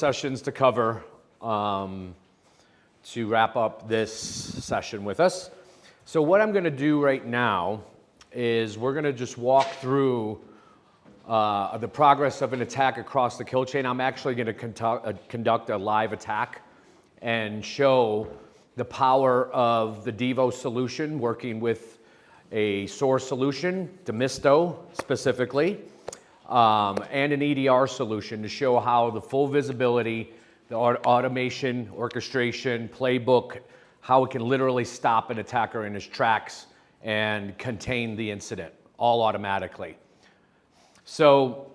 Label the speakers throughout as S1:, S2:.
S1: sessions to cover to wrap up this session with us. So what I'm going to do right now is we're going to just walk through the progress of an attack across the kill chain. I'm actually going to conduct a live attack and show the power of the Devo solution working with a source solution, the Misto specifically, and an EDR solution to show how the full visibility, the automation, orchestration, playbook, how it can literally stop an attacker in his tracks and contain the incident, all automatically. So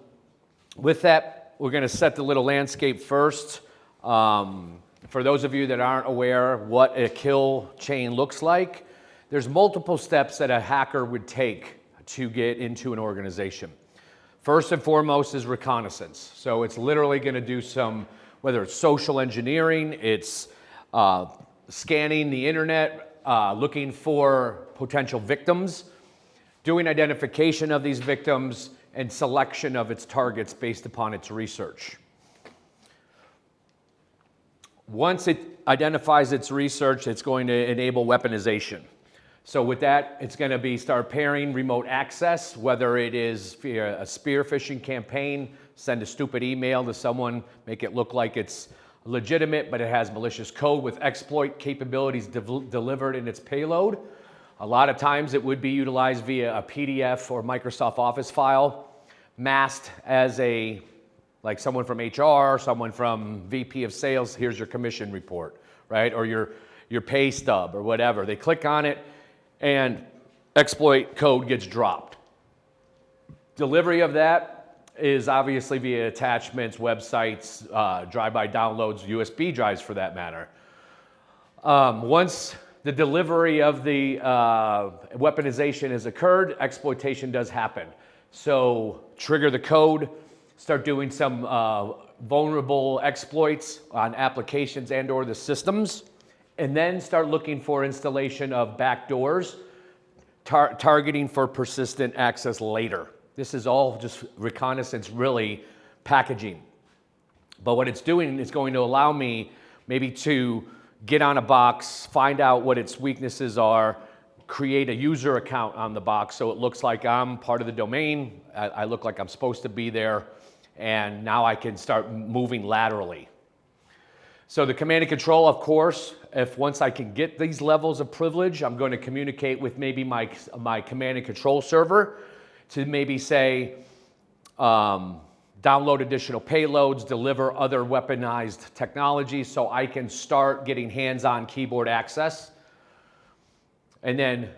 S1: with that, we're going to set the little landscape first. For those of you that aren't aware what a kill chain looks like, there's multiple steps that a hacker would take to get into an organization. First and foremost is reconnaissance. So it's literally going to do some, whether it's social engineering, it's scanning the internet, looking for potential victims, doing identification of these victims, and selection of its targets based upon its research. Once it identifies its research, it's going to enable weaponization. So with that, it's going to be start pairing remote access, whether it is via a spear phishing campaign, send a stupid email to someone, make it look like it's legitimate, but it has malicious code with exploit capabilities delivered in its payload. A lot of times it would be utilized via a PDF or Microsoft Office file, masked as a, like someone from HR, someone from VP of sales, here's your commission report, right? Or your pay stub or whatever. They click on it and exploit code gets dropped. Delivery of that is obviously via attachments, websites, drive-by downloads, USB drives for that matter. Once the delivery of the weaponization has occurred, exploitation does happen. So trigger the code, start doing some vulnerable exploits on applications and or the systems, and then start looking for installation of backdoors, targeting for persistent access later. This is all just reconnaissance, really packaging. But what it's doing is going to allow me maybe to get on a box, find out what its weaknesses are, create a user account on the box so it looks like I'm part of the domain, I look like I'm supposed to be there, and now I can start moving laterally. So the command and control, of course, if once I can get these levels of privilege, I'm going to communicate with maybe my command and control server to maybe say, download additional payloads, deliver other weaponized technology so I can start getting hands-on keyboard access and then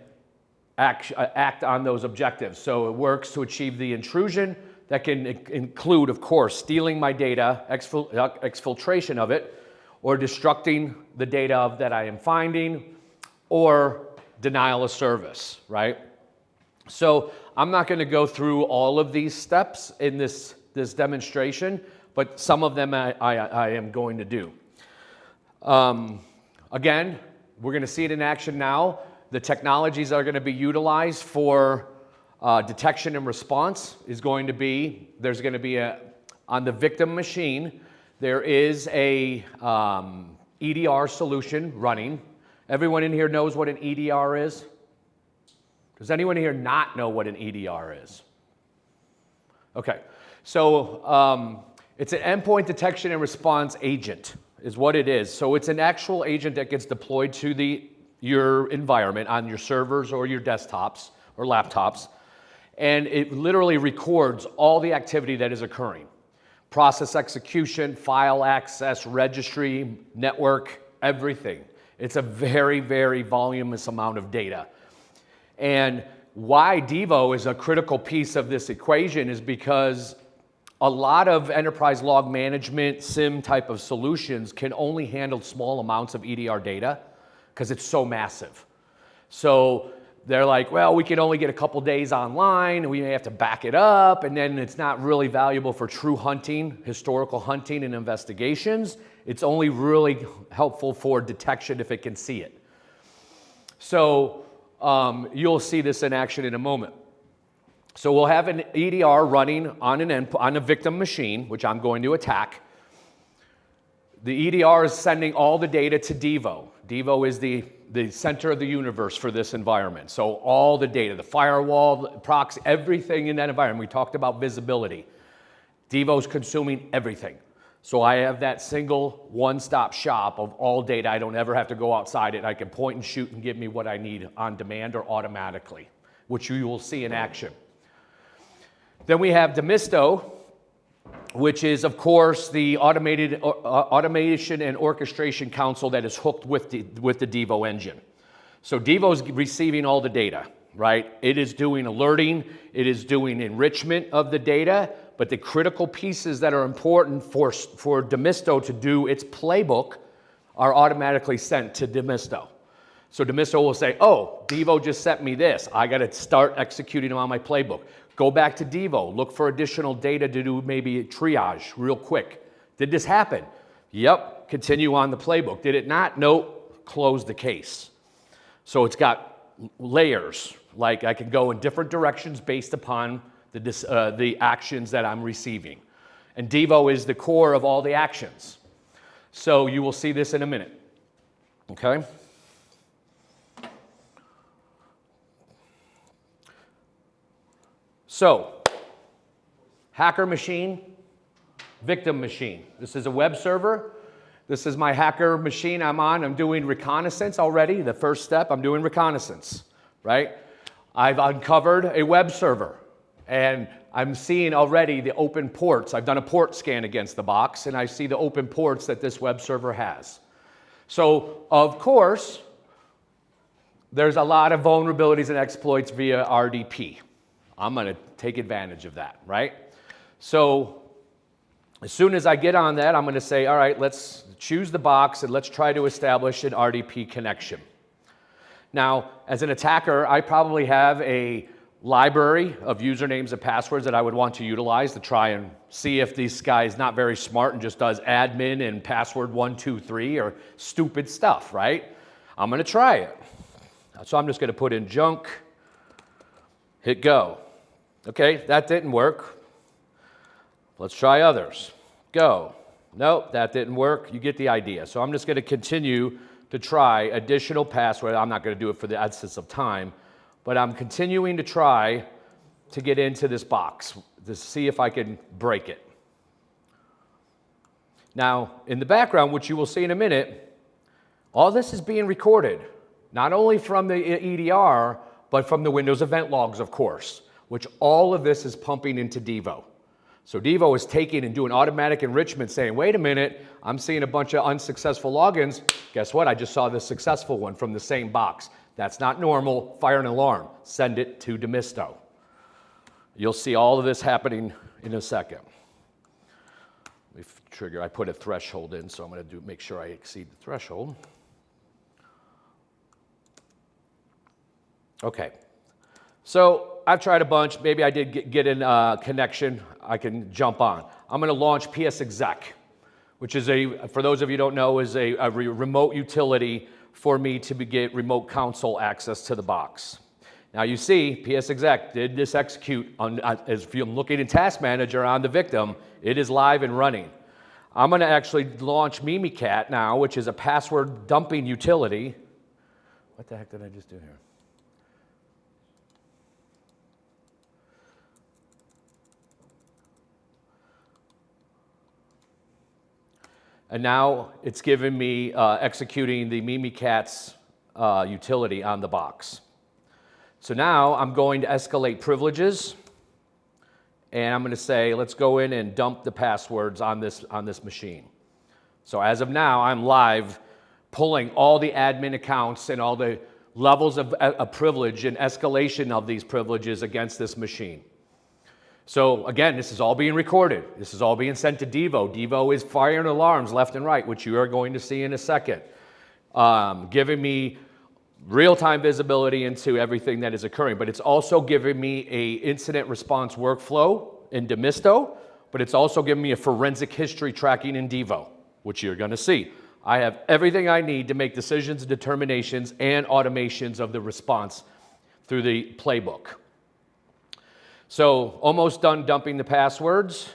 S1: act on those objectives. So it works to achieve the intrusion that can include, of course, stealing my data, exfiltration of it, or destructing the data that I am finding, or denial of service, right? So I'm not going to go through all of these steps in this demonstration, but some of them I am going to do. Again, we're going to see it in action now. The technologies that are going to be utilized for detection and response is going to be, there's going to be on the victim machine, there is a EDR solution running. Everyone in here knows what an EDR is? Does anyone here not know what an EDR is? Okay, so it's an endpoint detection and response agent is what it is. So it's an actual agent that gets deployed to your environment on your servers or your desktops or laptops, and it literally records all the activity that is occurring. Process execution, file access, registry, network, everything. It's a very, very voluminous amount of data. And why Devo is a critical piece of this equation is because a lot of enterprise log management, SIM type of solutions can only handle small amounts of EDR data because it's so massive. So they're like, well, we can only get a couple days online, and we may have to back it up, and then it's not really valuable for true hunting, historical hunting and investigations. It's only really helpful for detection if it can see it. So you'll see this in action in a moment. So we'll have an EDR running on a victim machine, which I'm going to attack. The EDR is sending all the data to Devo. Devo is the center of the universe for this environment. So all the data, the firewall, the proxy, everything in that environment. We talked about visibility. Devo's consuming everything. So I have that single one-stop shop of all data. I don't ever have to go outside it. I can point and shoot and give me what I need on demand or automatically, which you will see in action. Then we have the Misto, which is, of course, the automation and orchestration console that is hooked with the Devo engine. So Devo's receiving all the data, right? It is doing alerting, it is doing enrichment of the data, but the critical pieces that are important for Demisto to do its playbook are automatically sent to Demisto. So Demisto will say, oh, Devo just sent me this. I got to start executing on my playbook. Go back to Devo, look for additional data to do maybe triage real quick. Did this happen? Yep, continue on the playbook. Did it not? Nope, close the case. So it's got layers, like I can go in different directions based upon the actions that I'm receiving. And Devo is the core of all the actions. So you will see this in a minute, okay? So, hacker machine, victim machine. This is a web server. This is my hacker machine I'm on. I'm doing reconnaissance already. The first step, I'm doing reconnaissance, right? I've uncovered a web server, and I'm seeing already the open ports. I've done a port scan against the box, and I see the open ports that this web server has. So, of course, there's a lot of vulnerabilities and exploits via RDP. I'm going to take advantage of that, right? So as soon as I get on that, I'm going to say, all right, let's choose the box and let's try to establish an RDP connection. Now, as an attacker, I probably have a library of usernames and passwords that I would want to utilize to try and see if this guy is not very smart and just does admin and password 123 or stupid stuff, right? I'm going to try it. So I'm just going to put in junk, hit go. Okay, that didn't work. Let's try others. Go. Nope, that didn't work. You get the idea. So I'm just going to continue to try additional password. I'm not going to do it for the essence of time, but I'm continuing to try to get into this box to see if I can break it. Now, in the background, which you will see in a minute, all this is being recorded, not only from the EDR, but from the Windows event logs, of course, which all of this is pumping into Devo. So Devo is taking and doing automatic enrichment, saying, wait a minute, I'm seeing a bunch of unsuccessful logins. Guess what? I just saw the successful one from the same box. That's not normal. Fire an alarm. Send it to Demisto. You'll see all of this happening in a second. Let me trigger. I put a threshold in, so I'm going to make sure I exceed the threshold. Okay. So I've tried a bunch. Maybe I did get in a connection. I can jump on. I'm going to launch PSExec, which is for those of you who don't know, is a remote utility for me to get remote console access to the box. Now you see, PSExec did this execute on, as if I'm looking in Task Manager on the victim, it is live and running. I'm going to actually launch Mimikat now, which is a password dumping utility. What the heck did I just do here? And now it's giving me executing the Mimikat's utility on the box. So now I'm going to escalate privileges, and I'm going to say, let's go in and dump the passwords on this machine. So as of now, I'm live pulling all the admin accounts and all the levels of privilege and escalation of these privileges against this machine. So again, this is all being recorded. This is all being sent to Devo. Devo is firing alarms left and right, which you are going to see in a second, giving me real-time visibility into everything that is occurring. But it's also giving me an incident response workflow in Demisto, but it's also giving me a forensic history tracking in Devo, which you're going to see. I have everything I need to make decisions, determinations, and automations of the response through the playbook. So almost done dumping the passwords.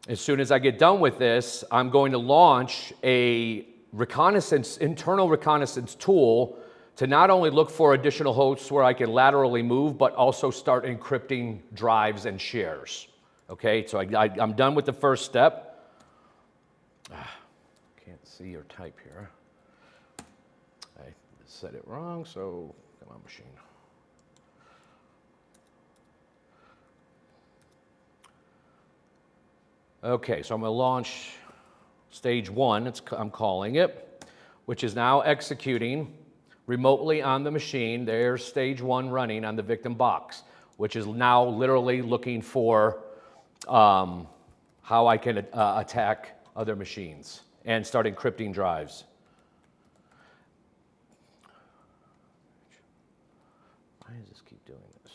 S1: as soon as I get done with this, I'm going to launch a internal reconnaissance tool to not only look for additional hosts where I can laterally move, but also start encrypting drives and shares. Okay, so I'm done with the first step. Can't see or type here. I said it wrong, so come on, machine. Okay, so I'm going to launch stage 1, I'm calling it, which is now executing remotely on the machine. There's stage 1 running on the victim box, which is now literally looking for how I can attack other machines and start encrypting drives. Why does this keep doing this?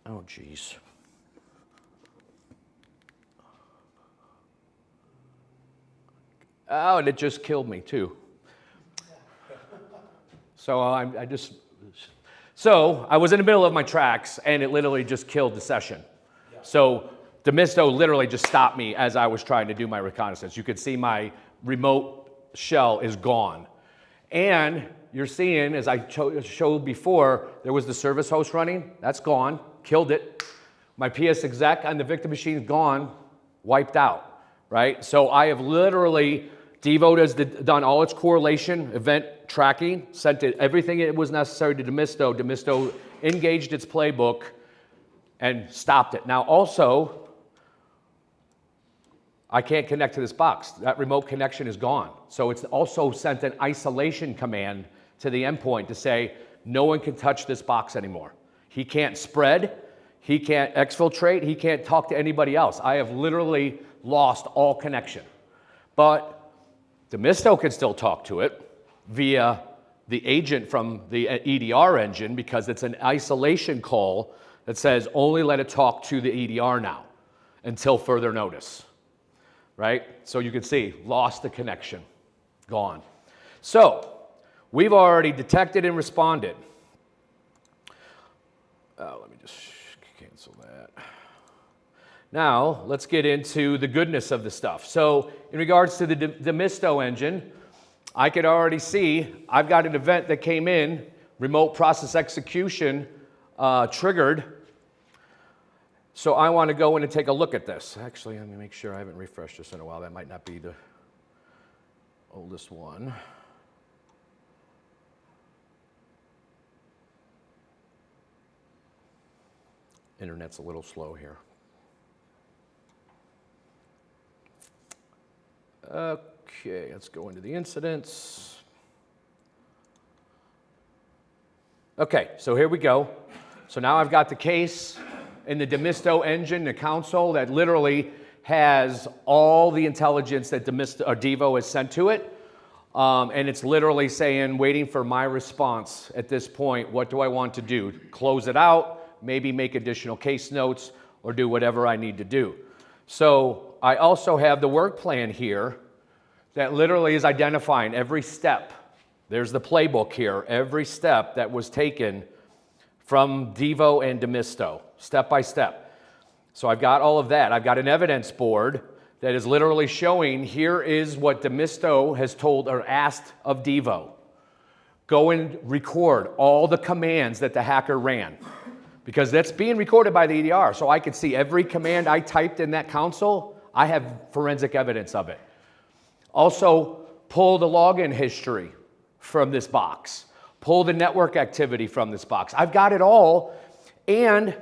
S1: Oh, geez. Oh, and it just killed me too. So I was in the middle of my tracks, and it literally just killed the session. Yeah. So the Misto literally just stopped me as I was trying to do my reconnaissance. You could see my remote shell is gone. And you're seeing, as I showed before, there was the service host running. That's gone. Killed it. My PS exec on the victim machine is gone. Wiped out. Right? So I have literally... Devo has done all its correlation, event tracking, sent it everything it was necessary to Misto. Misto engaged its playbook and stopped it. Now also, I can't connect to this box. That remote connection is gone. So it's also sent an isolation command to the endpoint to say, no one can touch this box anymore. He can't spread, he can't exfiltrate, he can't talk to anybody else. I have literally lost all connection. But the Misto can still talk to it via the agent from the EDR engine, because it's an isolation call that says only let it talk to the EDR now until further notice, right? So you can see, lost the connection, gone. So we've already detected and responded. Let me just cancel that. Now, let's get into the goodness of the stuff. So, in regards to the Misto engine, I could already see I've got an event that came in, remote process execution triggered. So I want to go in and take a look at this. Actually, let me make sure I haven't refreshed this in a while. That might not be the oldest one. Internet's a little slow here. Okay, let's go into the incidents. Okay, so here we go. So now I've got the case in the Misto engine, the console that literally has all the intelligence that Devo has sent to it. And it's literally saying, waiting for my response at this point. What do I want to do? Close it out, maybe make additional case notes, or do whatever I need to do. So I also have the work plan here that literally is identifying every step. There's the playbook here, every step that was taken from Devo and Misto, step by step. So I've got all of that. I've got an evidence board that is literally showing here is what Misto has told or asked of Devo. Go and record all the commands that the hacker ran, because that's being recorded by the EDR. So I could see every command I typed in that console. I have forensic evidence of it. Also, pull the login history from this box. Pull the network activity from this box. I've got it all, and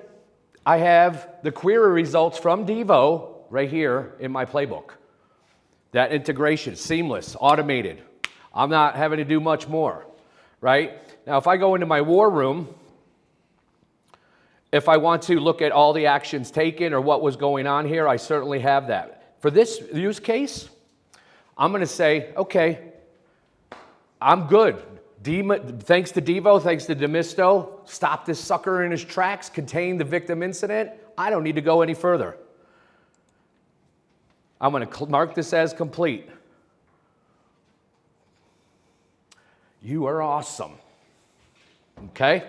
S1: I have the query results from Devo right here in my playbook. That integration, seamless, automated. I'm not having to do much more, right? Now, if I go into my war room, if I want to look at all the actions taken or what was going on here, I certainly have that. For this use case, I'm going to say, okay, I'm good. Thanks to Devo, thanks to Misto, stop this sucker in his tracks, contain the victim incident. I don't need to go any further. I'm going to mark this as complete. You are awesome. Okay?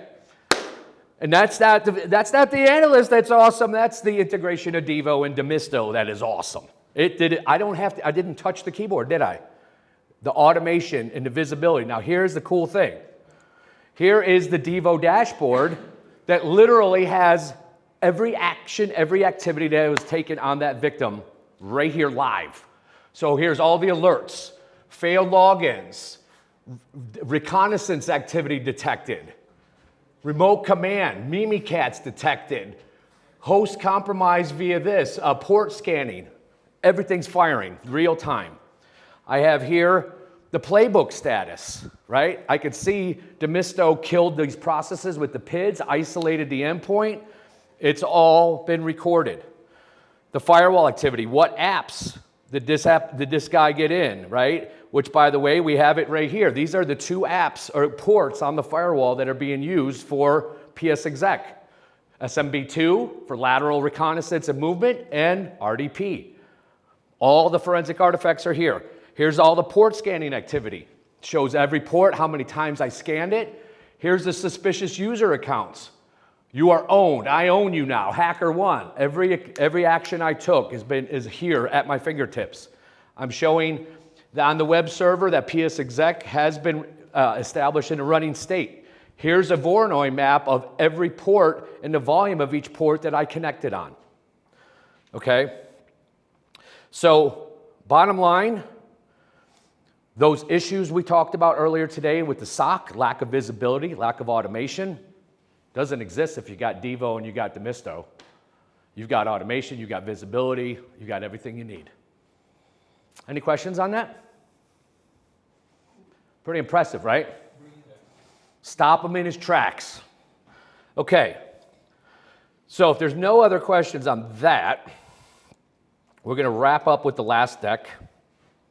S1: And that's not the analyst that's awesome. That's the integration of Devo into Misto that is awesome. I didn't touch the keyboard, did I? The automation and the visibility. Now here's the cool thing. Here is the Devo dashboard that literally has every action, every activity that was taken on that victim right here live. So here's all the alerts, failed logins, reconnaissance activity detected, remote command, Mimikatz detected, host compromised via this, port scanning. Everything's firing real time. I have here the playbook status, right? I could see Misto killed these processes with the PIDs, isolated the endpoint. It's all been recorded. The firewall activity, what apps did this guy get in, right? Which, by the way, we have it right here. These are the 2 apps or ports on the firewall that are being used for PSExec. SMB2 for lateral reconnaissance and movement, and RDP. All the forensic artifacts are here. Here's all the port scanning activity. Shows every port, how many times I scanned it. Here's the suspicious user accounts. You are owned. I own you now. HackerOne. Every action I took is here at my fingertips. I'm showing that on the web server that PSExec has been established in a running state. Here's a Voronoi map of every port and the volume of each port that I connected on. Okay? So, bottom line, those issues we talked about earlier today with the SOC, lack of visibility, lack of automation, doesn't exist if you got Devo and you got Misto. You've got automation, you've got visibility, you've got everything you need. Any questions on that? Pretty impressive, right? Stop him in his tracks. Okay. So if there's no other questions on that, we're going to wrap up with the last deck.